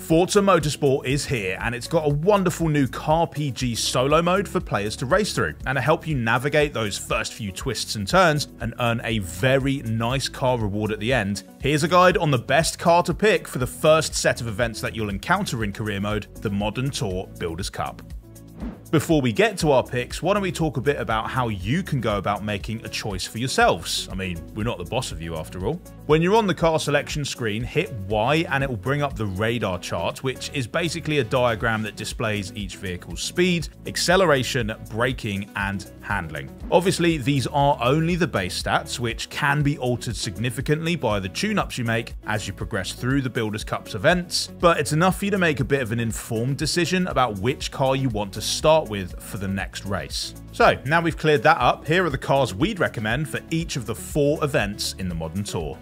Forza Motorsport is here, and it's got a wonderful new car PG solo mode for players to race through, and to help you navigate those first few twists and turns and earn a very nice car reward at the end. Here's a guide on the best car to pick for the first set of events that you'll encounter in career mode, the Modern Tour Builders Cup. Before we get to our picks, why don't we talk a bit about how you can go about making a choice for yourselves? I mean, we're not the boss of you after all. When you're on the car selection screen, hit Y and it will bring up the radar chart, which is basically a diagram that displays each vehicle's speed, acceleration, braking, and handling. Obviously, these are only the base stats, which can be altered significantly by the tune-ups you make as you progress through the Builders Cup's events, but it's enough for you to make a bit of an informed decision about which car you want to start with for the next race. So, now we've cleared that up, here are the cars we'd recommend for each of the 4 events in the Modern Tour.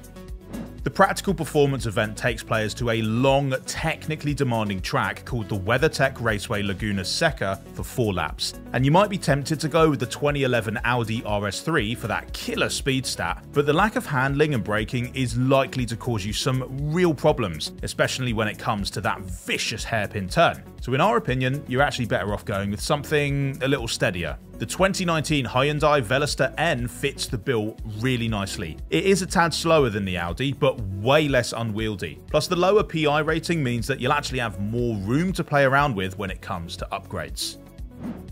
The Practical Performance event takes players to a long, technically demanding track called the WeatherTech Raceway Laguna Seca for 4 laps, and you might be tempted to go with the 2011 Audi RS3 for that killer speed stat, but the lack of handling and braking is likely to cause you some real problems, especially when it comes to that vicious hairpin turn. So in our opinion, you're actually better off going with something a little steadier. The 2019 Hyundai Veloster N fits the bill really nicely. It is a tad slower than the Audi, but way less unwieldy. Plus the lower PI rating means that you'll actually have more room to play around with when it comes to upgrades.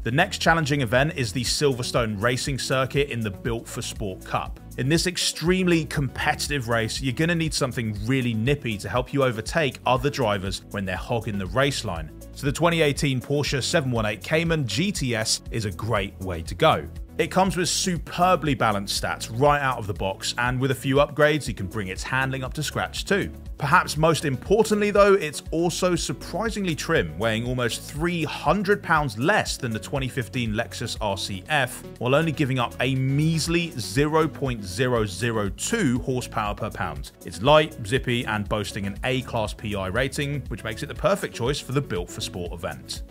The next challenging event is the Silverstone Racing Circuit in the Built for Sport Cup. In this extremely competitive race, you're going to need something really nippy to help you overtake other drivers when they're hogging the race line. So the 2018 Porsche 718 Cayman GTS is a great way to go. It comes with superbly balanced stats right out of the box, and with a few upgrades you can bring its handling up to scratch too. Perhaps most importantly though, it's also surprisingly trim, weighing almost 300 pounds less than the 2015 Lexus RCF, while only giving up a measly 0.002 horsepower per pound. It's light, zippy, and boasting an A-class PI rating, which makes it the perfect choice for the Built for Sport event.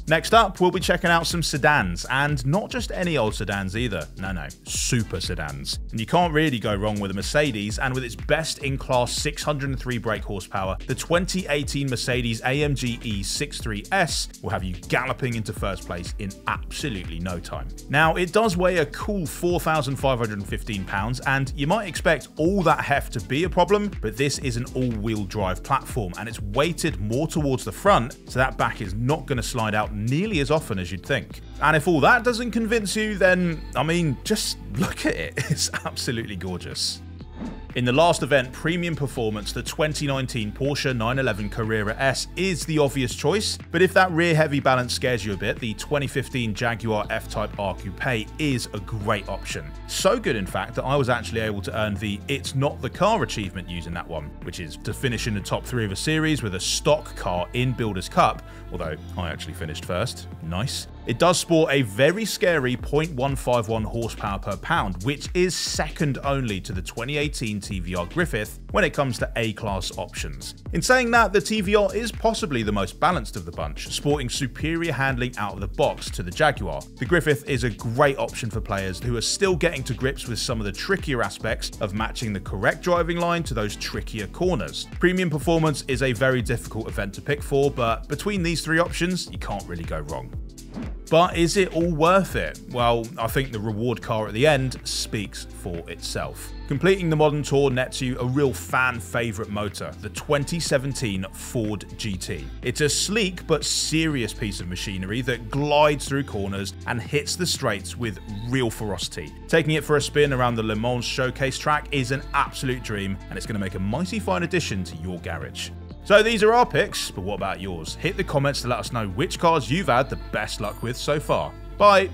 Next up, we'll be checking out some sedans, and not just any old sedans either. No, super sedans. And you can't really go wrong with a Mercedes, and with its best-in-class 603 brake horsepower, the 2018 Mercedes AMG E63S will have you galloping into first place in absolutely no time. Now, it does weigh a cool 4,515 pounds, and you might expect all that heft to be a problem, but this is an all-wheel drive platform, and it's weighted more towards the front, so that back is not going to slide out nearly as often as you'd think. And if all that doesn't convince you, then, I mean, just look at it. It's absolutely gorgeous. In the last event, Premium Performance, the 2019 Porsche 911 Carrera S is the obvious choice, but if that rear heavy balance scares you a bit, the 2015 Jaguar F-Type R Coupe is a great option. So good in fact that I was actually able to earn the It's Not the Car achievement using that one, which is to finish in the top 3 of a series with a stock car in Builders Cup, although I actually finished first. Nice. It does sport a very scary 0.151 horsepower per pound, which is second only to the 2018 TVR Griffith when it comes to A-class options. In saying that, the TVR is possibly the most balanced of the bunch, sporting superior handling out of the box to the Jaguar. The Griffith is a great option for players who are still getting to grips with some of the trickier aspects of matching the correct driving line to those trickier corners. Premium Performance is a very difficult event to pick for, but between these 3 options, you can't really go wrong. But is it all worth it? Well, I think the reward car at the end speaks for itself. Completing the Modern Tour nets you a real fan favourite motor, the 2017 Ford GT. It's a sleek but serious piece of machinery that glides through corners and hits the straights with real ferocity. Taking it for a spin around the Le Mans showcase track is an absolute dream, and it's going to make a mighty fine addition to your garage. So these are our picks, but what about yours? Hit the comments to let us know which cars you've had the best luck with so far. Bye!